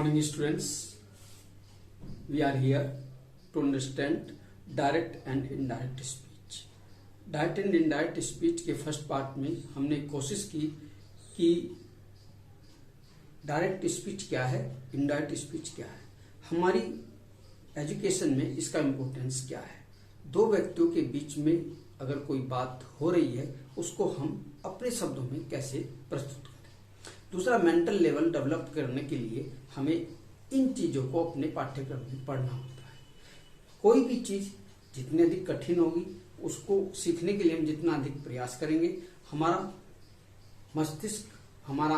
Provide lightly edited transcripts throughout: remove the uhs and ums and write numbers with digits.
morning students, we are here to understand direct and indirect speech. Direct and indirect speech के first part में हमने कोशिश की कि डायरेक्ट स्पीच क्या है, इनडायरेक्ट स्पीच क्या है, हमारी एजुकेशन में इसका इम्पोर्टेंस क्या है। दो व्यक्तियों के बीच में अगर कोई बात हो रही है उसको हम अपने शब्दों में कैसे प्रस्तुत करें। दूसरा, मेंटल लेवल डेवलप करने के लिए हमें इन चीजों को अपने पाठ्यक्रम में पढ़ना होता है। कोई भी चीज जितनी अधिक कठिन होगी उसको सीखने के लिए हम जितना अधिक प्रयास करेंगे, हमारा मस्तिष्क, हमारा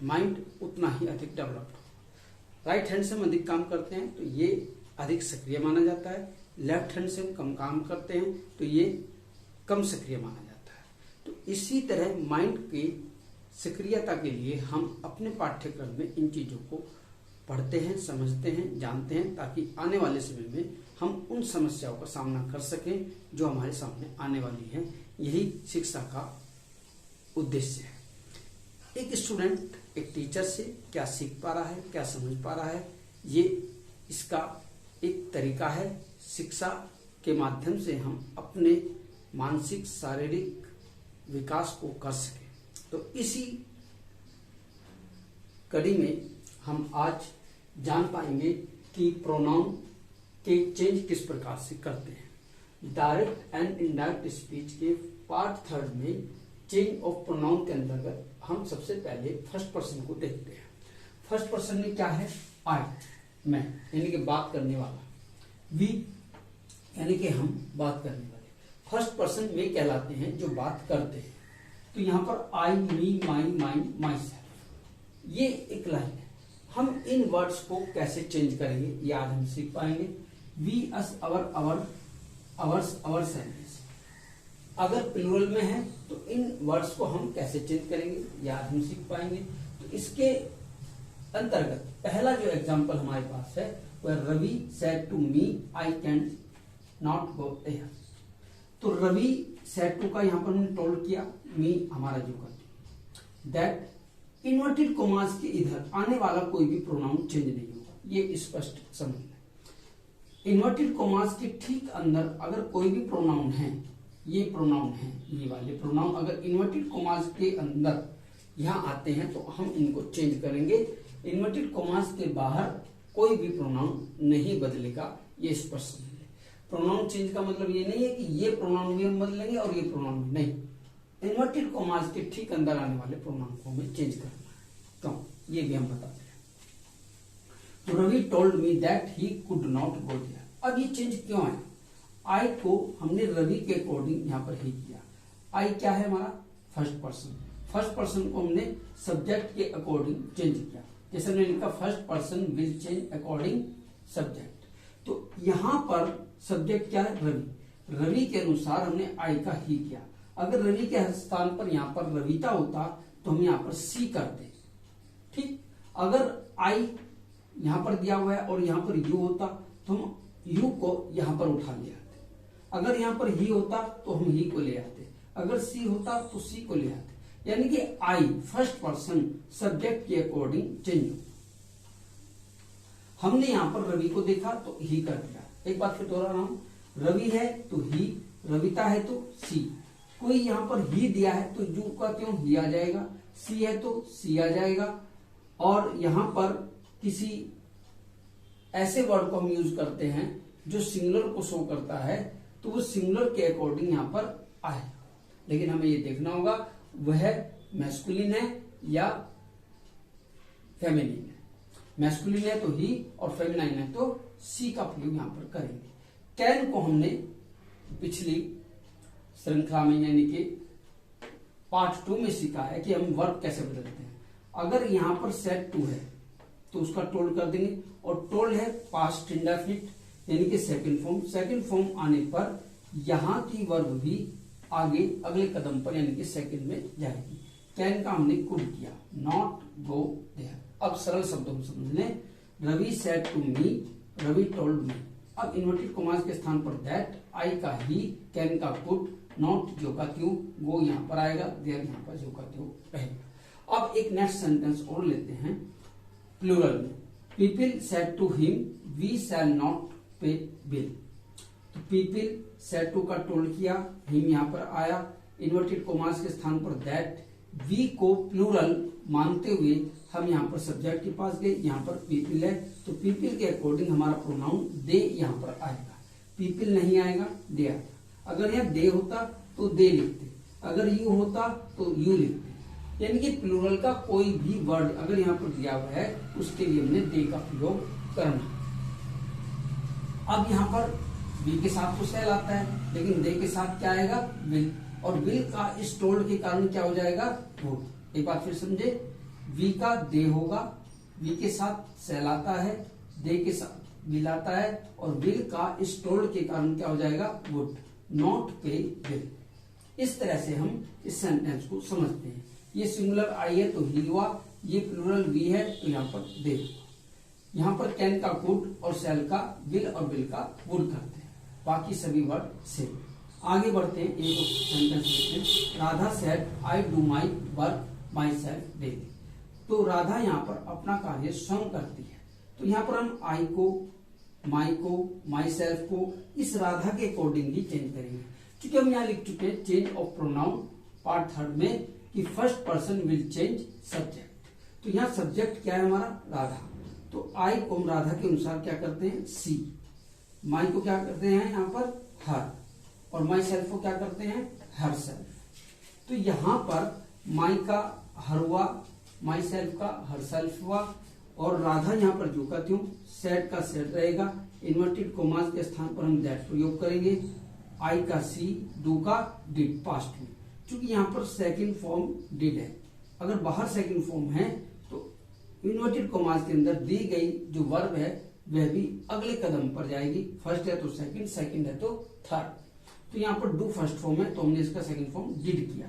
माइंड उतना ही अधिक डेवलप होगा। राइट हैंड से हम अधिक काम करते हैं तो ये अधिक सक्रिय माना जाता है, लेफ्ट हैंड से हम कम काम करते हैं तो ये कम सक्रिय माना जाता है। तो इसी तरह माइंड की सक्रियता के लिए हम अपने पाठ्यक्रम में इन चीजों को पढ़ते हैं, समझते हैं, जानते हैं, ताकि आने वाले समय में हम उन समस्याओं का सामना कर सकें जो हमारे सामने आने वाली हैं। यही शिक्षा का उद्देश्य है। एक स्टूडेंट एक टीचर से क्या सीख पा रहा है, क्या समझ पा रहा है, ये इसका एक तरीका है। शिक्षा के माध्यम से हम अपने मानसिक शारीरिक विकास को कर सकें। तो इसी कड़ी में हम आज जान पाएंगे कि प्रोनाउन के चेंज किस प्रकार से करते हैं। डायरेक्ट एंड इनडायरेक्ट स्पीच के पार्ट थर्ड में चेंज ऑफ प्रोनाउन के अंतर्गत हम सबसे पहले फर्स्ट पर्सन को देखते हैं। फर्स्ट पर्सन में क्या है? आई, मैं, यानी कि बात करने वाला। वी यानी कि हम बात करने वाले। फर्स्ट पर्सन में कहलाते हैं जो बात करते हैं। तो यहां पर आई, मी, माई, माइन, माई सेल्फ, ये एक लाइन है। हम इन वर्ड्स को कैसे चेंज करेंगे ये आज हम सीख पाएंगे। We, us, our, our, ours, ourselves. अगर प्लूरल में है तो इन वर्ड्स को हम कैसे चेंज करेंगे ये आज हम सीख पाएंगे। तो इसके अंतर्गत पहला जो एग्जांपल हमारे पास है वह Ravi said to me I can not go there. तो रवि सेड टू का यहां पर हमने टोल्ड किया, मी हमारा जो करते दैट इन्वर्टेड कोमास के इधर आने वाला कोई भी प्रोनाउन चेंज नहीं होगा, ये स्पष्ट समझ लें। इन्वर्टेड कोमास के ठीक अंदर अगर कोई भी प्रोनाउन है, ये प्रोनाउन है, ये वाले प्रोनाउन अगर इन्वर्टेड कोमास के अंदर यहां आते हैं तो हम इनको चेंज करेंगे। इन्वर्टेड कोमास के बाहर कोई भी प्रोनाउन नहीं बदलेगा, ये स्पष्ट समझ लें। प्रोनाउन चेंज का मतलब ये नहीं है कि ये प्रोनाउन भी हम बदलेंगे और ये प्रोनाउन भी नहीं। इन्वर्टेड कोमास के ठीक अंदर आने वाले प्रोनाउन को हमें चेंज करना है। क्यों, ये भी हम बताते हैं। तो Ravi told me that he could not go there. अब ये चेंज क्यों है? आई को हमने रवि के अकॉर्डिंग यहां पर ही किया। आई क्या है हमारा? First person. फर्स्ट पर्सन को हमने सब्जेक्ट के अकॉर्डिंग चेंज किया। जैसे हमने लिखा first person will change according subject. तो यहां पर सब्जेक्ट क्या है? रवि। रवि के अनुसार हमने आई का ही किया। अगर रवि के स्थान पर यहां पर रविता होता तो हम यहां पर सी करते, ठीक। अगर आई यहां पर दिया हुआ है और यहां पर यू होता तो हम यू को यहां पर उठा ले आते। अगर यहां पर ही होता तो हम ही को ले आते। अगर सी होता तो सी को ले आते। यानी कि आई फर्स्ट पर्सन सब्जेक्ट के अकॉर्डिंग चेंज हो। हमने यहां पर रवि को देखा तो ही कर दिया। एक बात फिर दोहरा रहा हूं, रवि है तो ही, रविता है तो सी। कोई यहां पर ही दिया है तो यू का क्यों ही आ जाएगा, सी है तो सी आ जाएगा। और यहां पर किसी ऐसे वर्ड को हम यूज करते हैं जो सिंगुलर को शो करता है तो वो सिंगुलर के अकॉर्डिंग यहां पर आएगा। लेकिन हमें ये देखना होगा वह मैस्कुलिन है या फेमिनिन है। मैस्कुलिन है तो ही और फेमिनाइन है तो सी का प्रयोग यहां पर करेंगे। कैन को हमने पिछली श्रृंखला में यानी कि पार्ट 2 में सीखा है कि हम वर्ब कैसे बदलते हैं। अगर यहां पर सेड टू है तो उसका टोल्ड कर देंगे, और टोल्ड है पास्ट इंडेफिनिट यानी कि सेकंड फॉर्म। सेकंड फॉर्म आने पर यहां की वर्ब भी आगे अगले कदम पर यानी कि सेकंड में जाएगी। कैन का हमने कुड किया, नॉट गो देयर। अब सरल शब्दों में समझ लें, Ravi said to me, Ravi told me. अब इन्वर्टेड कोमास के स्थान पर दैट, आई का ही, कैन का कुड, नॉट जो का त्यों, गो यहां पर आएगा, देयर यहां पर जो का त्यों रहेगा। अब एक नेक्स्ट सेंटेंस और लेते हैं प्लूरल में। People said to him we shall not pay bill. तो पीपल सेड टू का टोल्ड किया, हिम यहाँ पर आया, इन्वर्टेड कोमास के स्थान पर दैट, वी को प्लूरल मानते हुए हम यहाँ पर सब्जेक्ट के पास गए, यहाँ पर पीपल है तो पीपल के अकॉर्डिंग हमारा प्रोनाउन दे यहाँ पर आएगा। पीपल नहीं आएगा, दे आएगा। अगर यहाँ दे होता तो दे लिखते, अगर यू होता तो यू लिखते। यानी कि प्लूरल का कोई भी वर्ड अगर यहाँ पर दिया हुआ है उसके लिए हमने दे का प्रयोग करना। अब यहाँ पर वी के साथ तो सेल आता है, लेकिन दे के साथ क्या आएगा, विल। और विल का इस टोल्ड के कारण क्या हो जाएगा, वुड। एक बात फिर समझे, वी का दे होगा, वी के साथ सेल आता है, दे के साथ विल आता है, और विल का इस टोल्ड के कारण क्या हो जाएगा, वुड। नॉट पे विल। इस तरह से हम इस सेंटेंस को समझते हैं। ये सिंगुलर आई है तो ही हुआ, ये प्लूरल वी है तो यहाँ पर दे। यहाँ पर कैन का कुड और सेल का विल और विल का वुड करते हैं, बाकी सभी वर्ड सेम। आगे बढ़ते हैं, एक सेंटेंस लिखते हैं। Radha said I do my work my self daily. तो राधा यहाँ पर अपना कार्य स्वयं करती है, तो यहाँ पर हम आई को, माई को, माई सेल्फ को इस राधा के अकॉर्डिंग ही चेंज करेंगे। क्योंकि हम यहाँ लिख चुके हैं change of pronoun part third में कि first person will change subject. तो यहाँ सब्जेक्ट क्या है हमारा, राधा। तो आई को हम राधा के अनुसार क्या करते हैं, सी। माई को क्या करते हैं यहाँ पर, हर। और माई सेल्फ को क्या करते हैं, हर सेल्फ। तो यहाँ पर माई का हर हुआ, माई सेल्फ का हर सेल्फ हुआ, और राधा यहाँ पर जो का त्यों, सेड का सेड रहेगा, इन्वर्टेड कोमास के स्थान पर हम दैट प्रयोग करेंगे। आई का सी, डू का डिड पास्ट में, क्योंकि यहाँ पर सेकंड फॉर्म डिड है। अगर बाहर सेकंड फॉर्म है तो इन्वर्टेड कोमास के अंदर दी गई जो वर्ब है वह भी अगले कदम पर जाएगी। फर्स्ट है तो सेकंड, सेकंड है तो थर्ड। तो यहाँ पर डू फर्स्ट फॉर्म है तो हमने इसका सेकंड फॉर्म डिड किया।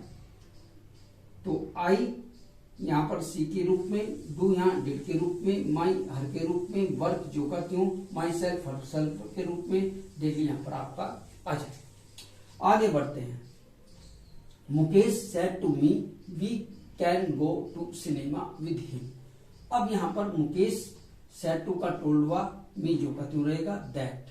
तो आई यहाँ पर सी के रूप में, डू यहाँ डिड के रूप में, माई हर के रूप में, वर्क जो का त्यों, माई सेल्फ हर सेल्फ के रूप में, डेली यहाँ पर आपका आ जाए। आगे बढ़ते हैं। Mukesh said to me we can go to cinema with him. अब यहाँ पर मुकेश सेड टू का टोल्ड हुआ, मी जो का त्यों रहेगा, दैट।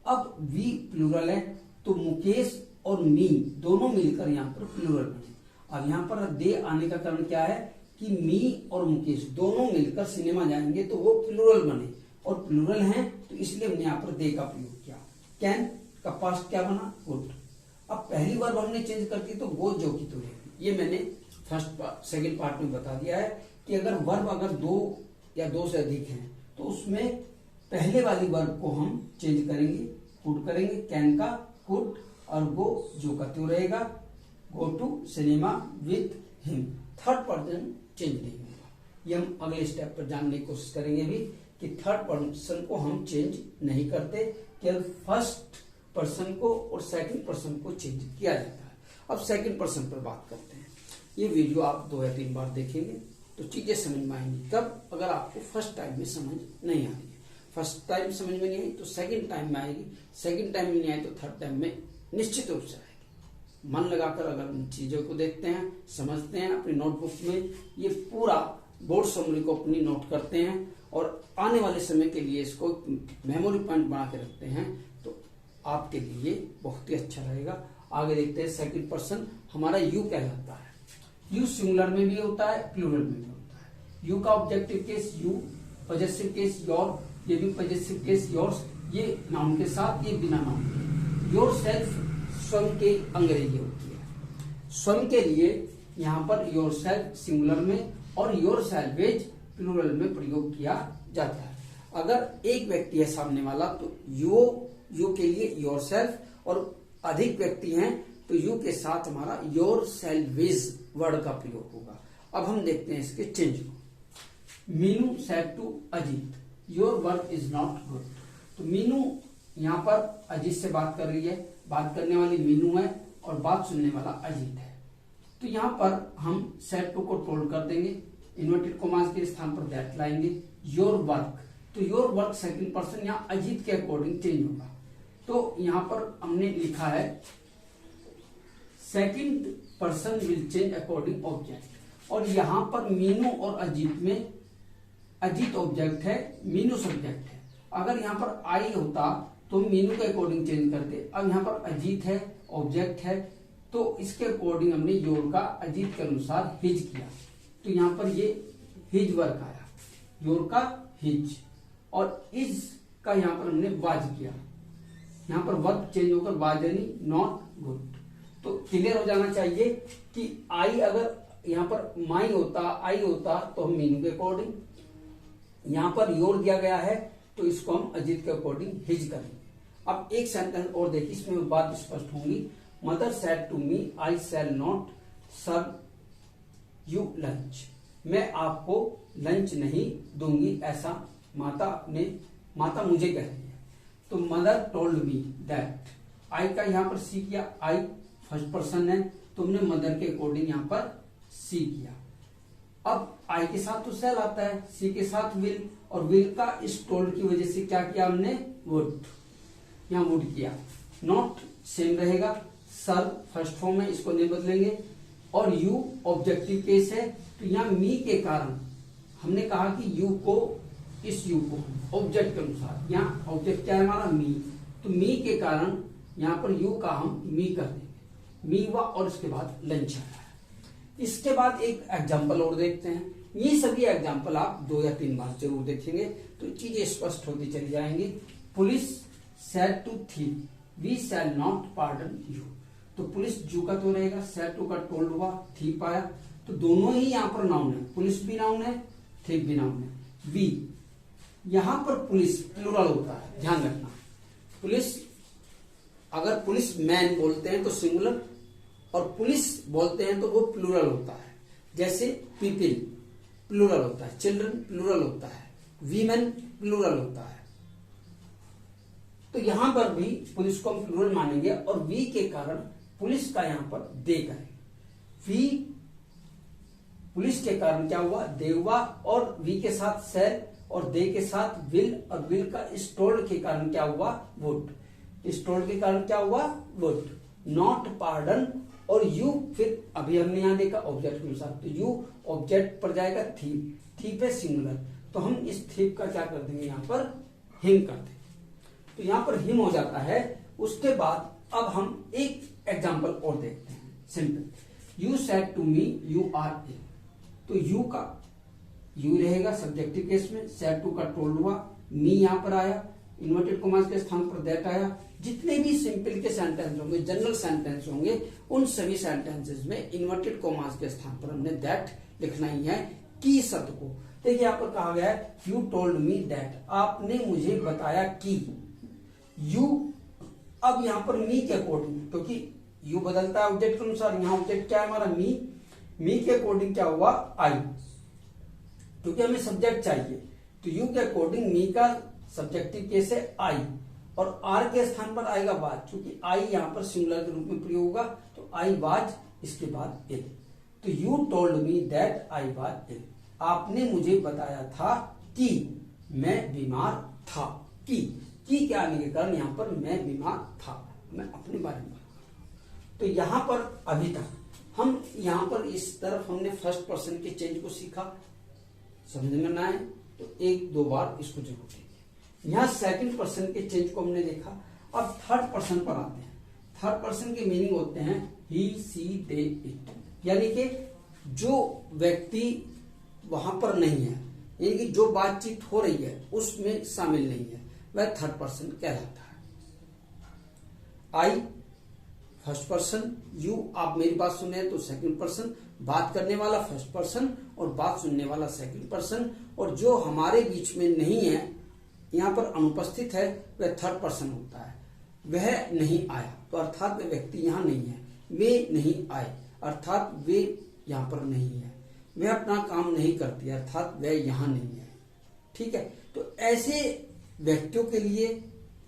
अब वी प्लूरल है तो मुकेश और मी दोनों मिलकर यहाँ पर प्लूरल बने। अब यहाँ पर दे आने का कारण क्या है कि मी और मुकेश दोनों मिलकर सिनेमा जाएंगे तो वो प्लूरल बने, और प्लूरल हैं तो इसलिए हमने यहाँ पर दे का प्रयोग किया। कैन का पास्ट क्या बना, वुड। अब पहली वर्ब हमने चेंज कर दी तो गो जो की तो रहेगी। ये मैंने सेकंड पार्ट में बता दिया है कि अगर वर्ब अगर दो या दो से अधिक हैं तो उसमें पहले वाली वर्ब को हम चेंज करेंगे, कुड करेंगे, कैन का कुड, और गो जो का त्यों रहेगा, go to cinema with him. Third person change नहीं होगा। ये हम अगले स्टेप पर जानने की कोशिश करेंगे भी कि थर्ड पर्सन को हम चेंज नहीं करते, केवल फर्स्ट पर्सन को और सेकंड पर्सन को चेंज किया जाता है। अब सेकंड पर्सन पर बात करते हैं। ये वीडियो आप 2 या 3 बार देखेंगे तो चीजें समझ में आएंगी। तब अगर आपको फर्स्ट टाइम में समझ नहीं आ रही है, फर्स्ट टाइम समझ में नहीं आई तो सेकंड टाइम में आएगी, सेकंड टाइम में नहीं आई तो थर्ड टाइम में निश्चित रूप से आएगी। मन लगाकर अगर उन चीजों को देखते हैं, समझते हैं, अपनी नोटबुक में ये पूरा बोर्ड समरी को अपनी नोट करते हैं और आने वाले समय के लिए इसको मेमोरी पॉइंट बना के रखते हैं तो आपके लिए बहुत ही अच्छा रहेगा। आगे देखते हैं सेकंड पर्सन हमारा यू कहलाता है। यू सिंगुलर में भी होता है, प्लूरल में भी होता है। यू का objective case you, possessive case your, ये भी पॉजेसिव केस योर्स, ये नाउन के साथ, ये बिना नाउन के। योर सेल्फ स्वयं के अंग्रेजी होती है। स्वयं के लिए यहाँ पर योर सेल्फ सिंगुलर में और योर सेल्वेज प्लूरल में प्रयोग किया जाता है। अगर एक व्यक्ति है सामने वाला तो यू के लिए योर सेल्फ, और अधिक व्यक्ति हैं तो यू के साथ हमारा योर सेल्वेज वर्ड का प्रयोग होगा। अब हम देखते हैं इसके चेंज को। Meenu said to Ajit your work is not good. तो मीनू यहाँ पर अजीत से बात कर रही है, बात करने वाली मीनू है और बात सुनने वाला अजीत है। तो यहाँ पर हम सेड टू को टोल्ड कर देंगे, इन्वर्टेड कोमास के स्थान पर दैट लाएंगे। योर वर्क, तो योर वर्क सेकंड पर्सन यहाँ अजीत के अकॉर्डिंग चेंज होगा। तो यहाँ पर हमने लिखा है second person will change according object, और यहाँ पर मीनू और अजीत में अजीत ऑब्जेक्ट है, मीनू सब्जेक्ट है। अगर यहाँ पर आई होता तो मीनू के अकॉर्डिंग चेंज करते। अब यहाँ पर अजीत है, ऑब्जेक्ट है, तो इसके अकॉर्डिंग हमने योर का अजीत के अनुसार हिज किया, तो यहाँ पर ये हिज वर्क आया, योर का हिज, और इज का यहाँ पर हमने वाज किया। यहाँ पर वर्ब चेंज होकर वाज यानी नॉट गुड। तो क्लियर हो जाना चाहिए कि आई अगर यहाँ पर माई होता, आई होता, तो हम मीनू के अकॉर्डिंग, यहाँ पर योर दिया गया है तो इसको हम अजीत के अकॉर्डिंग हिज करेंगे। अब एक सेंटेंस और देखिए, इसमें बात स्पष्ट होगी। Mother said to me I shall not serve you lunch, मैं आपको लंच नहीं दूंगी, ऐसा माता मुझे कह रही है। तो mother told me that, I का यहाँ पर सी किया, आई फर्स्ट पर्सन है, तुमने मदर के अकॉर्डिंग यहाँ पर सी किया। अब आई के साथ तो सेल आता है, सी के साथ विल, और विल का इस टोल्ड की वजह से क्या किया हमने, वुड, यहाँ वुड किया। नॉट सेम रहेगा, सर्व फर्स्ट फॉर्म है, इसको नहीं बदलेंगे, और यू ऑब्जेक्टिव केस है, तो यहाँ मी के कारण हमने कहा कि यू को, इस यू को ऑब्जेक्ट के अनुसार, यहाँ ऑब्जेक्ट क्या है हमारा, मी, तो मी के कारण यहाँ पर यू का हम मी कर देंगे, मी हुआ, और इसके बाद लंच आया है। इसके बाद एक एग्जाम्पल और देखते हैं। ये सभी एग्जाम्पल आप 2 या 3 बार जरूर देखेंगे तो चीजें स्पष्ट होती चली जाएंगी। Police said to thief we shall not pardon you, तो पुलिस जू का तो रहेगा, सेड टू का टोल्ड हुआ, थीफ आया, तो दोनों ही यहाँ पर नाउन है, पुलिस भी नाउन है, थीफ भी नाउन है। वी, यहां पर पुलिस प्लूरल होता है, ध्यान रखना। पुलिस, अगर पुलिस मैन बोलते हैं तो सिंगुलर, और पुलिस बोलते हैं तो वो प्लूरल होता है। जैसे पीपल प्लूरल होता है, चिल्ड्रन प्लूरल होता है, वीमेन प्लूरल होता है। तो यहां पर भी पुलिस को हम प्लूरल मानेंगे, और वी के कारण पुलिस का यहां पर दे करेंगे। वी, पुलिस के कारण क्या हुआ, दे हुआ, और वी के साथ सेल, और दे के साथ विल, और विल का इस टोल्ड के कारण क्या हुआ, वुड, इस टोल्ड के कारण क्या हुआ, वुड। नॉट पार्डन, और यू, फिर अभी हमने यहां देखा ऑब्जेक्ट के अनुसार, तो यू ऑब्जेक्ट पर जाएगा, थीप, थीप है सिंगुलर, तो हम इस थीप का क्या कर देंगे, यहां पर हिम कर देंगे, तो यहां पर हिम हो जाता है। उसके बाद अब हम एक एग्जाम्पल और देखते हैं, simple. You said to me you are ill, तो यू का यू रहेगा सब्जेक्टिव केस में, सेड टू का टोल्ड हुआ, मी यहां पर आया, इन्वर्टेड कॉमास के स्थान पर दैट आया। जितने भी सिंपल के सेंटेंस होंगे, जनरल सेंटेंस होंगे, उन सभी सेंटेंसेस में इन्वर्टेड कॉमास के स्थान पर हमने दैट लिखना ही है, की शब्द को। देखिए यहाँ पर कहा गया है यू टोल्ड मी दैट, आपने मुझे बताया कि। यू, अब यहाँ पर मी के अकॉर्डिंग, क्योंकि यू बदलता है ऑब्जेक्ट के अनुसार, यहाँ ऑब्जेक्ट क्या है हमारा, मी के अकॉर्डिंग क्या हुआ, आई, क्योंकि हमें सब्जेक्ट चाहिए, तो यू के अकॉर्डिंग मी का सब्जेक्टिव केस है आई, और आर के स्थान पर आएगा वाज, क्योंकि आई यहां पर सिंगुलर के रूप में प्रयोग होगा, तो आई वाज, इसके बाद इल। तो you told me that I was ill, आपने मुझे बताया था कि मैं बीमार था। की क्या आने के कारण यहां पर मैं बीमार था, मैं अपने बारे में बात कर रहा हूं। तो यहां पर अभी तक हम यहां पर इस तरफ हमने फर्स्ट पर्सन के चेंज को सीखा, समझ में ना आए तो 1-2 बार इसको जरूर देखिए। यहां सेकंड पर्सन के चेंज को हमने देखा। अब थर्ड पर्सन पर आते हैं। थर्ड पर्सन के मीनिंग होते हैं ही, सी, दे, इट, यानी कि जो व्यक्ति वहां पर नहीं है, यानी कि जो बातचीत हो रही है उसमें शामिल नहीं है, वह थर्ड पर्सन कहलाता है। आई फर्स्ट पर्सन, यू आप मेरी बात सुन रहे हैं तो सेकंड पर्सन, बात करने वाला फर्स्ट पर्सन और बात सुनने वाला सेकंड पर्सन, और जो हमारे बीच में नहीं है, यहाँ पर अनुपस्थित है, वह थर्ड पर्सन होता है। वह नहीं आया तो अर्थात वह व्यक्ति यहाँ नहीं है, वे नहीं आए अर्थात वे यहाँ पर नहीं है, वह अपना काम नहीं करती अर्थात वह यहाँ नहीं है। ठीक है, तो ऐसे व्यक्तियों के लिए,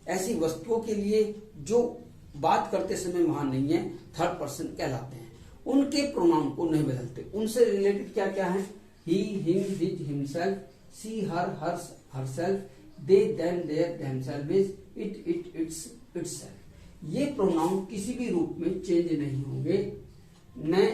ऐसी वस्तुओं के लिए जो बात करते समय वहां नहीं है, थर्ड पर्सन कहलाते हैं। उनके प्रोनाउन को नहीं बदलते, उनसे रिलेटेड क्या क्या है, he, him, his, himself, she, her, hers, herself, they, them, their, themselves, it, its, itself. ये प्रोनाउन किसी भी रूप में चेंज नहीं होंगे, न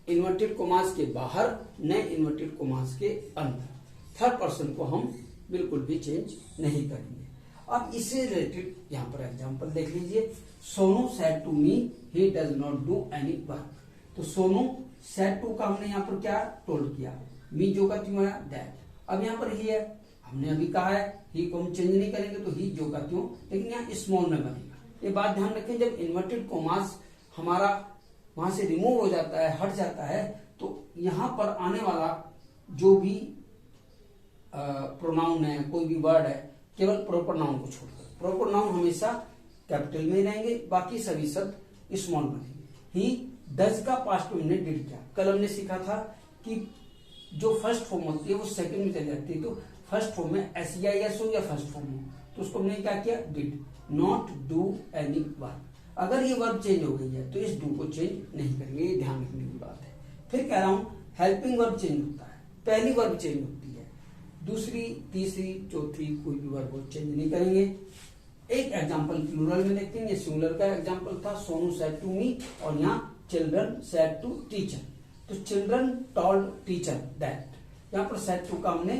इन्वर्टेड कोमास के बाहर न इन्वर्टेड कोमास के अंदर। थर्ड पर्सन को हम बिल्कुल भी चेंज नहीं करेंगे। अब इससे रिलेटेड यहाँ पर एग्जांपल देख लीजिए। Sonu said to me he does not do any work. तो सोनू सेड टू का हमने यहाँ पर क्या टोल्ड किया, मी जो का क्यों आया दैट। अब यहाँ पर ही है, हमने अभी कहा है ही को हम चेंज नहीं करेंगे तो ही जो का क्यों, लेकिन यहाँ स्मॉल में बनेगा। ये बात ध्यान रखें, जब इन्वर्टेड कोमास हमारा वहां से रिमूव हो जाता है, हट जाता है, तो यहाँ पर आने वाला जो भी प्रोनाउन है, कोई भी वर्ड है, केवल प्रॉपर नाउन को छोड़कर, प्रॉपर नाउन हमेशा कैपिटल में रहेंगे, बाकी सभी शब्द स्मॉल बनेंगे। ही डज का पास्ट में हमने डिड किया। कल हमने सीखा था कि जो फर्स्ट फॉर्म होती है वो सेकंड में चली जाती है, तो फर्स्ट फॉर्म में SEIS हो या फर्स्ट फॉर्म हो, तो उसको हमने क्या किया, did not do any work. अगर ये वर्ब चेंज हो गई है तो इस डू को चेंज नहीं करेंगे, ये ध्यान रखने की बात है। फिर कह रहा हूं हेल्पिंग वर्ब चेंज होता है, पहली वर्ब चेंज होती है, दूसरी, तीसरी, चौथी कोई भी वर्ब को चेंज नहीं करेंगे। एक एग्जांपल प्लूरल में देखते हैं, ये सिंगुलर का एग्जांपल था, सोनू सेड टू मी, और यहाँ चिल्ड्रन सेड टू टीचर। तो चिल्ड्रन टोल्ड टीचर दैट, यहाँ पर सेड टू का हमने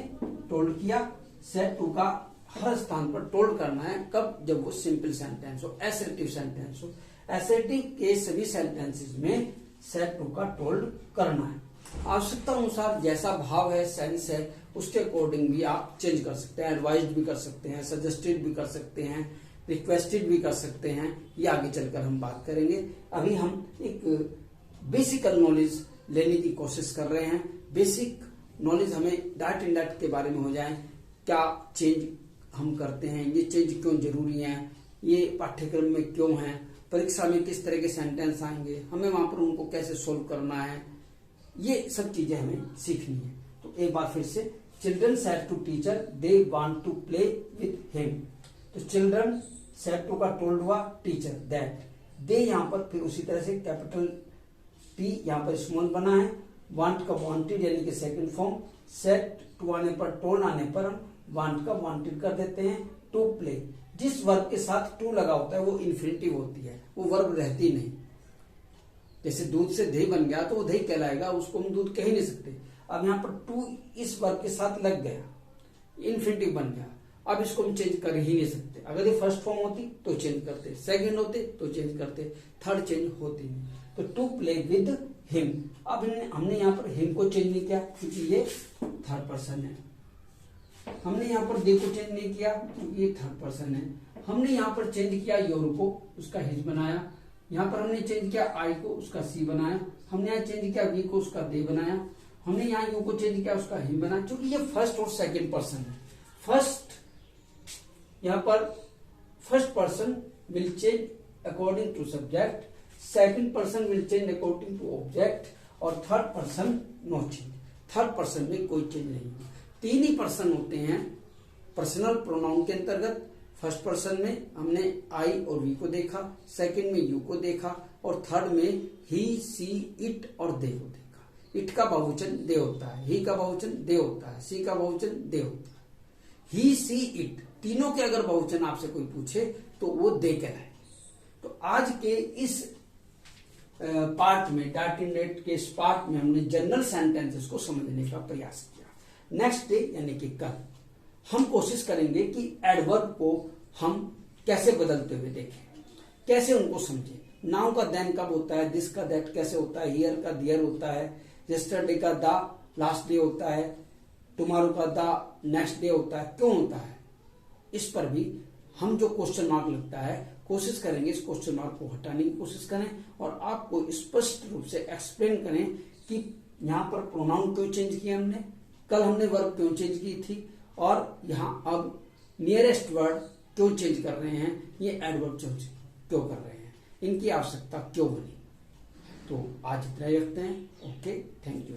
टोल्ड किया। सेड टू का हर स्थान पर टोल्ड करना है, कब, जब वो सिंपल सेंटेंस हो, असर्टिव सेंटेंस हो। असर्टिव के सभी सेंटेंसेस में सेड टू का टोल्ड करना है। आवश्यकता अनुसार जैसा भाव है, सेंस है, उसके अकॉर्डिंग भी आप चेंज कर सकते हैं, एडवाइज्ड भी कर सकते हैं, सजेस्टेड भी कर सकते हैं, रिक्वेस्टेड भी कर सकते हैं, ये आगे चलकर हम बात करेंगे। अभी हम एक बेसिकल नॉलेज लेने की कोशिश कर रहे हैं। बेसिक नॉलेज हमें डायरेक्ट इनडायरेक्ट के बारे में हो जाए, क्या चेंज हम करते हैं, ये चेंज क्यों जरूरी है, ये पाठ्यक्रम में क्यों है, परीक्षा में किस तरह के सेंटेंस आएंगे, हमें वहां पर उनको कैसे सोल्व करना है, ये सब चीजें हमें सीखनी है। तो एक बार फिर से, children said to teacher they want to play with him. तो चिल्ड्रन सेड टू का टोल्ड हुआ टीचर दैट, दे यहाँ पर फिर उसी तरह से कैपिटल टी यहाँ पर स्मॉल बना है, वांट का वांटेड यानी कि सेकंड फॉर्म, सेड टू आने पर, टोल्ड आने पर हम वांट का वांटेड कर देते हैं। टू प्ले, जिस वर्ब के साथ टू लगा होता है वो इन्फिनिटिव होती है, वो वर्ब रहती नहीं। जैसे दूध से दही बन गया तो वो दही कहलाएगा, उसको हम दूध कह ही नहीं सकते। अब यहाँ पर टू इस वर्ब के साथ लग गया, इन्फिनिटिव बन गया, अब इसको हम चेंज कर ही नहीं सकते। अगर ये फर्स्ट फॉर्म होती तो चेंज करते, सेकंड होते तो चेंज करते, थर्ड चेंज होती नहीं। तो टू प्ले विद हिम, अब हमने यहाँ पर हिम को चेंज नहीं किया क्योंकि ये थर्ड पर्सन है। हमने यहाँ पर दे को चेंज नहीं किया क्योंकि ये थर्ड पर्सन है। हमने यहाँ पर चेंज किया योर को, उसका हिज बनाया। यहाँ पर हमने चेंज किया आई को, उसका सी बनाया। हमने यहाँ चेंज किया वी को, उसका दे बनाया। हमने यहाँ यू को चेंज किया, उसका ही बनाया। क्योंकि ये फर्स्ट और सेकंड पर्सन है। फर्स्ट यहाँ पर first person will change according to subject, second person will change according to object, और third person no change. Third person में कोई चेंज नहीं है। तीन ही पर्सन होते हैं पर्सनल प्रोनाउन के अंतर्गत। फर्स्ट पर्सन में हमने आई और वी को देखा, सेकंड में यू को देखा, और थर्ड में ही, सी, इट और दे को देखा। इट का बहुवचन दे होता है, ही का बहुवचन दे होता है, सी का बहुवचन दे होता है। ही, सी, इट तीनों के अगर बहुवचन आपसे कोई पूछे तो वो दे कहलाए। तो आज के इस पार्ट में, डायरेक्ट इनडायरेक्ट के इस पार्ट में हमने जनरल सेंटेंसेस को समझने का प्रयास किया। नेक्स्ट डे यानी कि कल हम कोशिश करेंगे कि एडवर्ब को हम कैसे बदलते हुए देखें, कैसे उनको समझें। नाउ का देन कब होता है, दिस का दैट कैसे होता है, हियर का दियर होता है, यस्टरडे का द लास्ट डे होता है, टुमारो का द नेक्स्ट डे होता है, क्यों होता है। इस पर भी हम जो क्वेश्चन मार्क लगता है, कोशिश करेंगे इस क्वेश्चन मार्क को हटाने की कोशिश करें और आपको स्पष्ट रूप से एक्सप्लेन करें कि यहाँ पर प्रोनाउन क्यों चेंज किया हमने, कल हमने वर्ब क्यों चेंज की थी, और यहाँ अब नियरेस्ट वर्ड क्यों चेंज कर रहे हैं, ये एडवर्ब चेंज क्यों कर रहे हैं, इनकी आवश्यकता क्यों बनी। तो आज इतना ही रखते हैं। Okay, thank you.